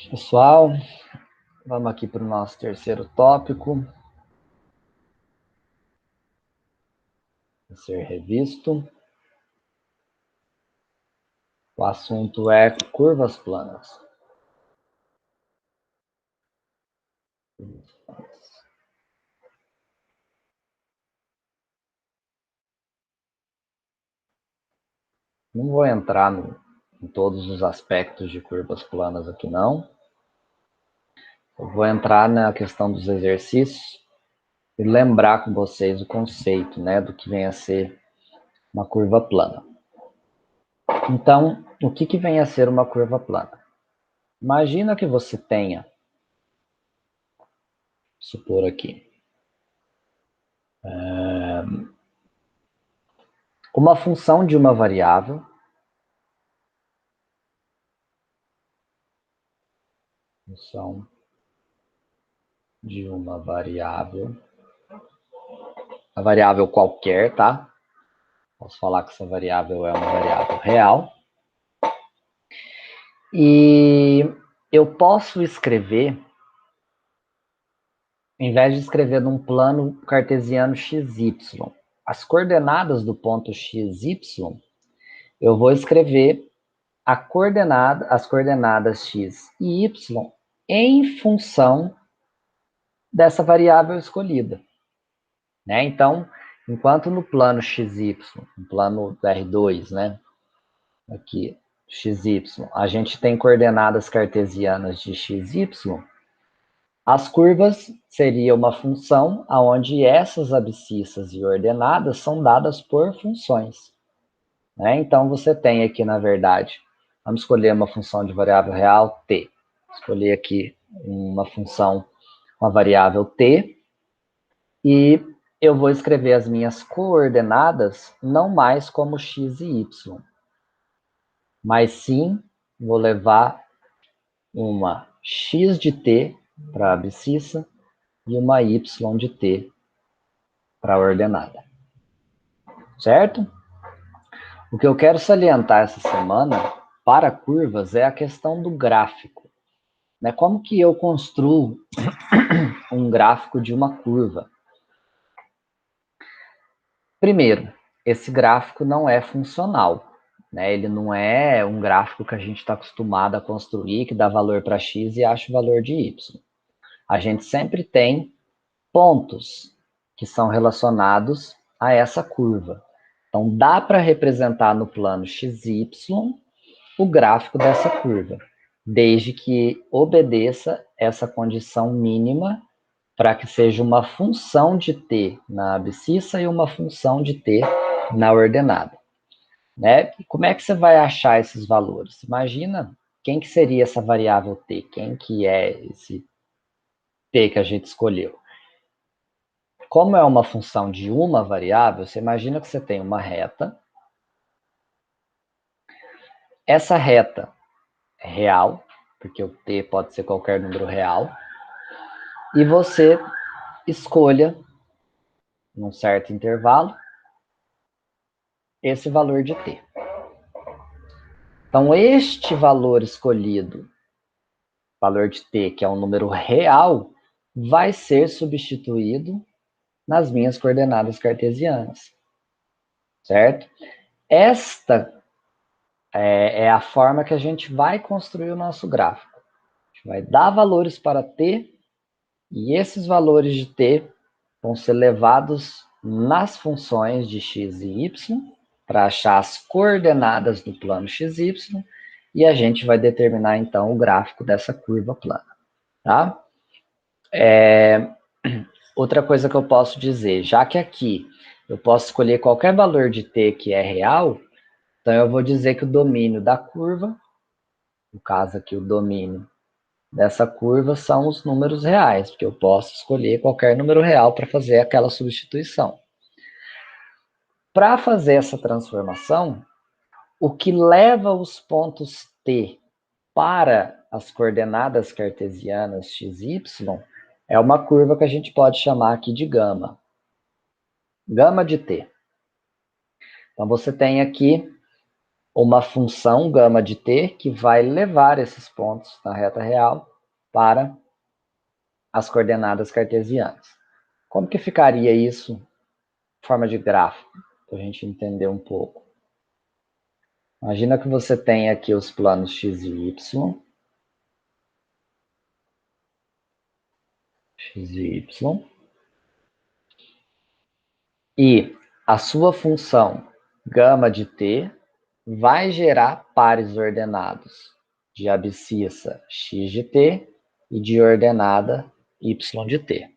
Pessoal, vamos aqui para o nosso terceiro tópico a ser revisto. O assunto é curvas planas. Não vou entrar em todos os aspectos de curvas planas aqui, não. Eu vou entrar na questão dos exercícios e lembrar com vocês o conceito, né, do que vem a ser uma curva plana. Então, o que vem a ser uma curva plana? Imagina que você tenha, supor aqui, uma função de uma variável, função de uma variável, a variável qualquer, tá? Posso falar que essa variável é uma variável real. E eu posso escrever, em vez de escrever num plano cartesiano XY, as coordenadas do ponto XY, eu vou escrever as coordenadas X e Y em função dessa variável escolhida. Né? Então, enquanto no plano XY, no plano R2, né? Aqui, XY, a gente tem coordenadas cartesianas de XY, as curvas seria uma função onde essas abscissas e ordenadas são dadas por funções. Né? Então, você tem aqui, na verdade, vamos escolher uma função de variável real, t. Escolher aqui uma função, uma variável t, e eu vou escrever as minhas coordenadas não mais como x e y, mas sim vou levar uma x de t para a abscissa e uma y de t para a ordenada. Certo? O que eu quero salientar essa semana para curvas é a questão do gráfico. Né? Como que eu construo um gráfico de uma curva? Primeiro, esse gráfico não é funcional. Né? Ele não é um gráfico que a gente está acostumado a construir, que dá valor para x e acha o valor de y. A gente sempre tem pontos que são relacionados a essa curva. Então, dá para representar no plano XY o gráfico dessa curva, desde que obedeça essa condição mínima para que seja uma função de t na abscissa e uma função de t na ordenada. Né? E como é que você vai achar esses valores? Imagina quem que seria essa variável t, quem que é esse t que a gente escolheu. Como é uma função de uma variável, você imagina que você tem uma reta. Essa reta é real, porque o t pode ser qualquer número real. E você escolha, num certo intervalo, esse valor de t. Então, este valor escolhido, valor de t, que é um número real, vai ser substituído nas minhas coordenadas cartesianas. Certo? Esta é a forma que a gente vai construir o nosso gráfico. A gente vai dar valores para t, e esses valores de t vão ser levados nas funções de x e y, para achar as coordenadas do plano xy, e a gente vai determinar, então, o gráfico dessa curva plana. Tá? Outra coisa que eu posso dizer, já que aqui eu posso escolher qualquer valor de t que é real, então eu vou dizer que o domínio da curva, no caso aqui o domínio dessa curva, são os números reais, porque eu posso escolher qualquer número real para fazer aquela substituição. Para fazer essa transformação, o que leva os pontos t para as coordenadas cartesianas x e y é uma curva que a gente pode chamar aqui de gama. Gama de t. Então, você tem aqui uma função gama de t que vai levar esses pontos na reta real para as coordenadas cartesianas. Como que ficaria isso em forma de gráfico? Para a gente entender um pouco. Imagina que você tem aqui os planos x e y. X e y. E a sua função gama de t vai gerar pares ordenados de abscissa x de t e de ordenada y de t.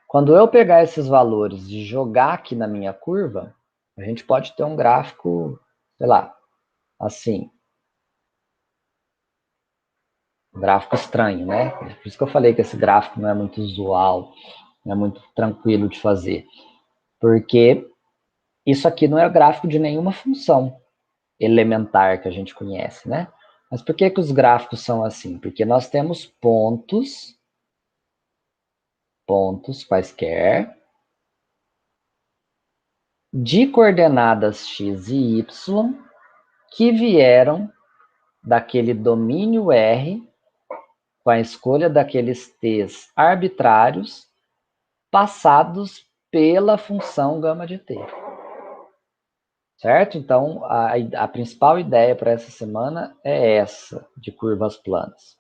Quando eu pegar esses valores e jogar aqui na minha curva, a gente pode ter um gráfico, sei lá, assim. Um gráfico estranho, né? Por isso que eu falei que esse gráfico não é muito usual, não é muito tranquilo de fazer. Porque isso aqui não é o gráfico de nenhuma função elementar que a gente conhece, né? Mas por que os gráficos são assim? Porque nós temos pontos quaisquer, de coordenadas x e y, que vieram daquele domínio R, com a escolha daqueles t's arbitrários, passados pela função gama de t. Certo? Então, a principal ideia para essa semana é essa, de curvas planas.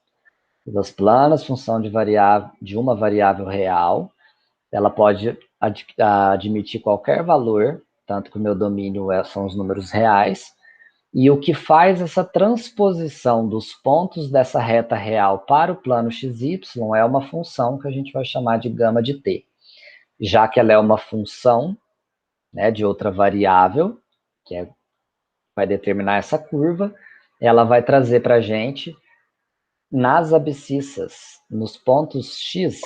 Curvas planas, função de uma variável real, ela pode admitir qualquer valor, tanto que o meu domínio são os números reais, e o que faz essa transposição dos pontos dessa reta real para o plano xy é uma função que a gente vai chamar de gama de t, já que ela é uma função, né, de outra variável, que vai determinar essa curva, ela vai trazer para a gente, nas abscissas, nos pontos x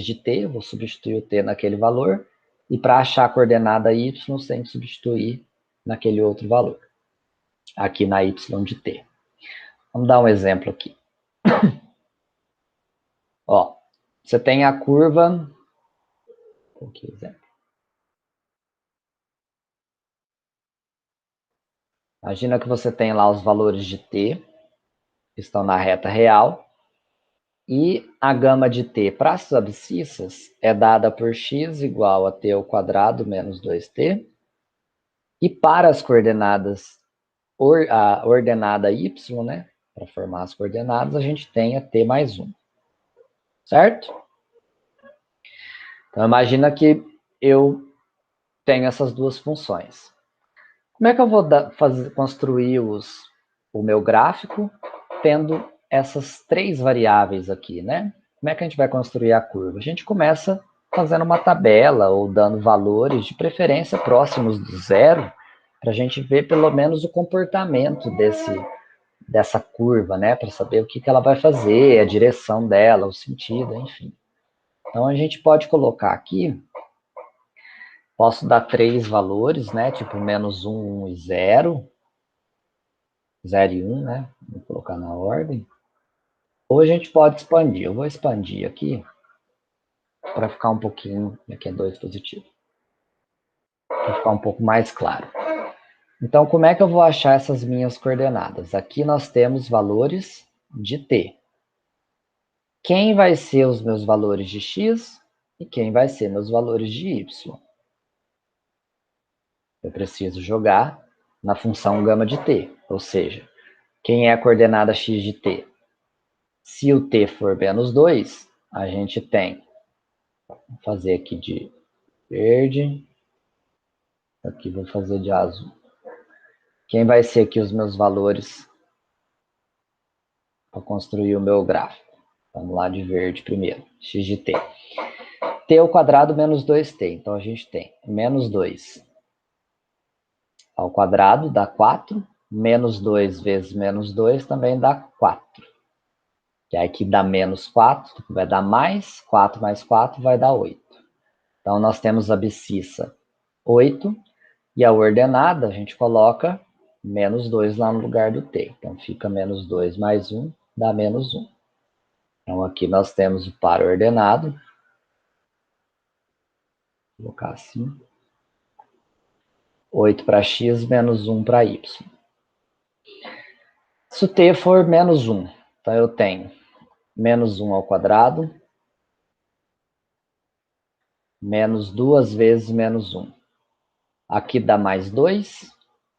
de t, vou substituir o t naquele valor, e para achar a coordenada y, tem que substituir naquele outro valor, aqui na y de t. Vamos dar um exemplo aqui. Ó, você tem a curva... Aqui, exemplo. Imagina que você tem lá os valores de t, que estão na reta real, e a gama de t para as abscissas é dada por x igual a t ao quadrado menos 2t. E para as coordenadas, a ordenada y, né, para formar as coordenadas, a gente tem a t mais 1. Certo? Então, imagina que eu tenho essas duas funções. Como é que eu vou construir o meu gráfico tendo essas três variáveis aqui, né? Como é que a gente vai construir a curva? A gente começa fazendo uma tabela ou dando valores, de preferência próximos do zero, para a gente ver pelo menos o comportamento dessa curva, né? Para saber o que ela vai fazer, a direção dela, o sentido, enfim. Então, a gente pode colocar aqui, posso dar três valores, né? Tipo, menos 1, 1 e 0. 0 e 1, né? Vou colocar na ordem. Ou a gente pode expandir. Eu vou expandir aqui para ficar um pouquinho... Aqui é 2 positivo. Para ficar um pouco mais claro. Então, como é que eu vou achar essas minhas coordenadas? Aqui nós temos valores de t. Quem vai ser os meus valores de x e quem vai ser meus valores de y? Eu preciso jogar na função gama de t. Ou seja, quem é a coordenada x de t? Se o t for menos 2, a gente tem... Vou fazer aqui de verde. Aqui vou fazer de azul. Quem vai ser aqui os meus valores para construir o meu gráfico? Vamos lá de verde primeiro. X de t. T ao quadrado menos 2t. Então, a gente tem menos 2 ao quadrado dá 4. Menos 2 vezes menos 2 também dá 4. Que aí aqui dá menos 4, vai dar mais. 4 mais 4 vai dar 8. Então, nós temos a abscissa 8. E a ordenada, a gente coloca menos 2 lá no lugar do t. Então, fica menos 2 mais 1, dá menos 1. Então, aqui nós temos o par ordenado. Vou colocar assim. 8 para x menos 1 para y. Se o t for menos 1, então eu tenho menos 1 ao quadrado, menos 2 vezes menos 1. Aqui dá mais 2,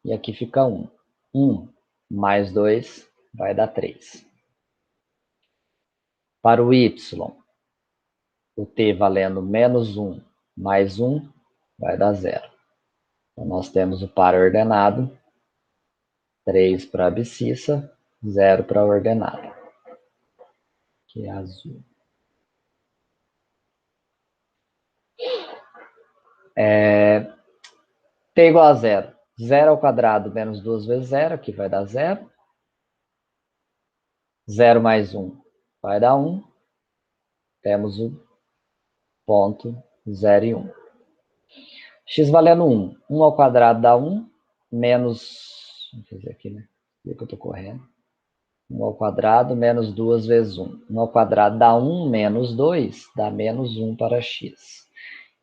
e aqui fica 1. 1 mais 2 vai dar 3. Para o y, o t valendo menos 1 mais 1 vai dar 0. Então, nós temos o par ordenado, 3 para a abscissa, 0 para a ordenada, que é azul. T igual a 0. 0 ao quadrado menos 2 vezes 0, aqui vai dar 0. 0 mais 1 vai dar 1. Temos o ponto 0 e 1. X valendo 1. 1 ao quadrado dá 1, menos... Vou fazer aqui, né? Vê que eu estou correndo. 1 ao quadrado menos 2 vezes 1. 1 ao quadrado dá 1 menos 2, dá menos 1 para x.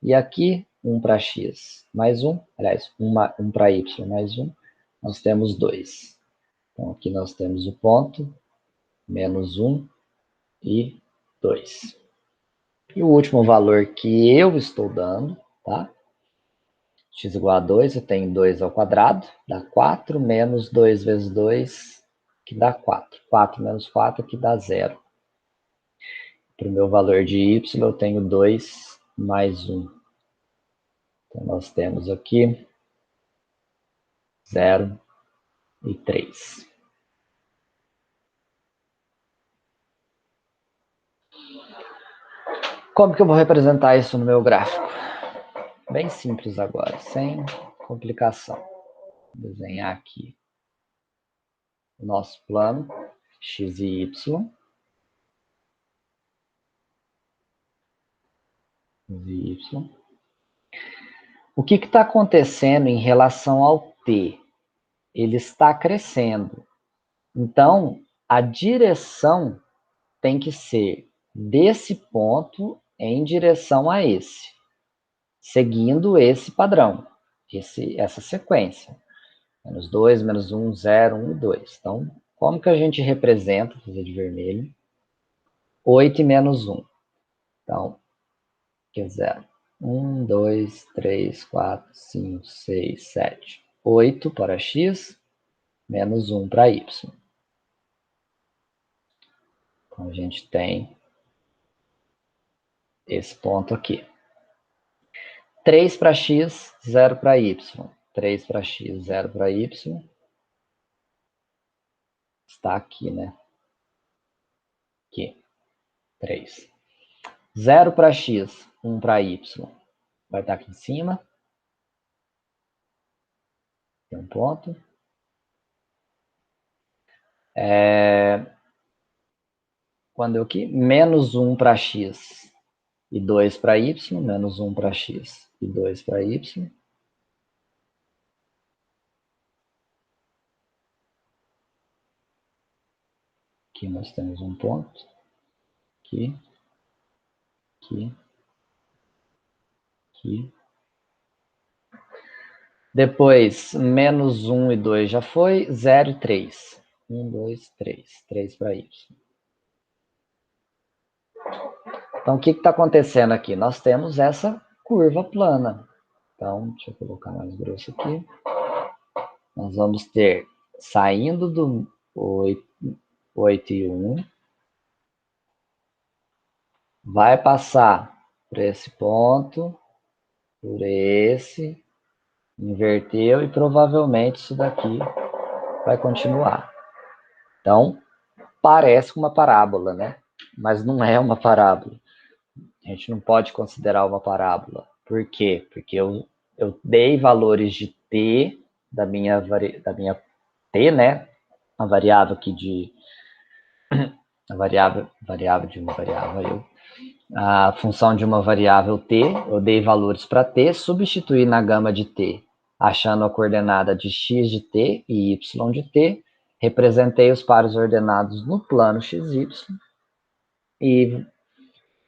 E aqui, 1 para x mais 1, aliás, 1 para y mais 1, nós temos 2. Então, aqui nós temos o ponto, menos 1 e 2. E o último valor que eu estou dando, tá? X igual a 2, eu tenho 2 ao quadrado, dá 4, menos 2 vezes 2, que dá 4. 4 menos 4, que dá 0. Para o meu valor de y, eu tenho 2 mais 1. Então, nós temos aqui 0 e 3. Como que eu vou representar isso no meu gráfico? Bem simples agora, sem complicação. Vou desenhar aqui o nosso plano, x e y. O que está acontecendo em relação ao t? Ele está crescendo. Então, a direção tem que ser desse ponto em direção a esse, seguindo esse padrão, essa sequência. Menos 2, menos 1, 0, 1 e 2. Então, como que a gente representa, vou fazer de vermelho, 8 e menos 1. Então, aqui é 0. 1, 2, 3, 4, 5, 6, 7. 8 para x, menos 1 para y. Então, a gente tem esse ponto aqui. 3 para x, 0 para y. 3 para x, 0 para y. Está aqui, né? Aqui. 3. 0 para x, 1 para y. Vai estar aqui em cima. Tem um ponto. Quando eu aqui, menos 1 para x e 2 para y, menos 1 para x e 2 para y. Aqui nós temos um ponto. Aqui. Aqui. Aqui. Depois, menos 1 e 2 já foi, 0 e 3. 1, 2, 3. 3 para y. Então, o que está acontecendo aqui? Nós temos essa curva plana. Então, deixa eu colocar mais grosso aqui. Nós vamos ter, saindo do 8 e 1, vai passar por esse ponto, por esse, inverteu e provavelmente isso daqui vai continuar. Então, parece uma parábola, né? Mas não é uma parábola. A gente não pode considerar uma parábola. Por quê? Porque eu dei valores de t, da minha t, né? A variável aqui de... A variável de uma variável, a função de uma variável t, eu dei valores para t, substituí na gama de t, achando a coordenada de x de t e y de t, representei os pares ordenados no plano xy e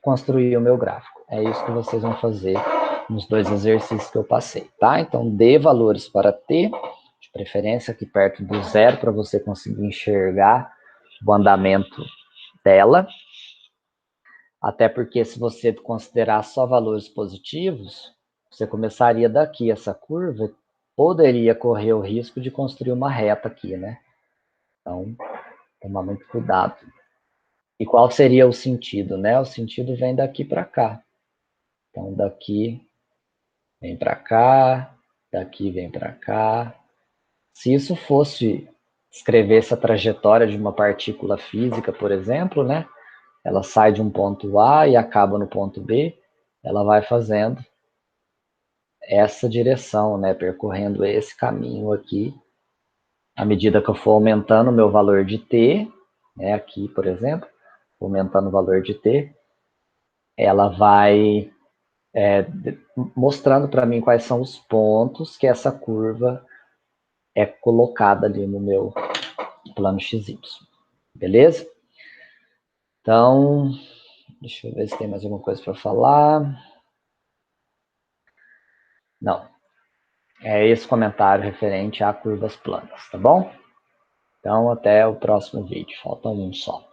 construí o meu gráfico. É isso que vocês vão fazer nos 2 exercícios que eu passei, tá? Então, dê valores para t, de preferência aqui perto do zero, para você conseguir enxergar o andamento dela. Até porque se você considerar só valores positivos, você começaria daqui, essa curva poderia correr o risco de construir uma reta aqui, né? Então, tomar muito cuidado. E qual seria o sentido, né? O sentido vem daqui para cá. Então, daqui vem para cá, daqui vem para cá. Se isso fosse escrever essa trajetória de uma partícula física, por exemplo, né? Ela sai de um ponto A e acaba no ponto B, ela vai fazendo essa direção, né? Percorrendo esse caminho aqui. À medida que eu for aumentando o meu valor de T, né? Aqui, por exemplo, aumentando o valor de T, ela vai mostrando para mim quais são os pontos que essa curva é colocada ali no meu plano XY. Beleza? Então, deixa eu ver se tem mais alguma coisa para falar. Não. É esse comentário referente a curvas planas, tá bom? Então, até o próximo vídeo. Falta um só.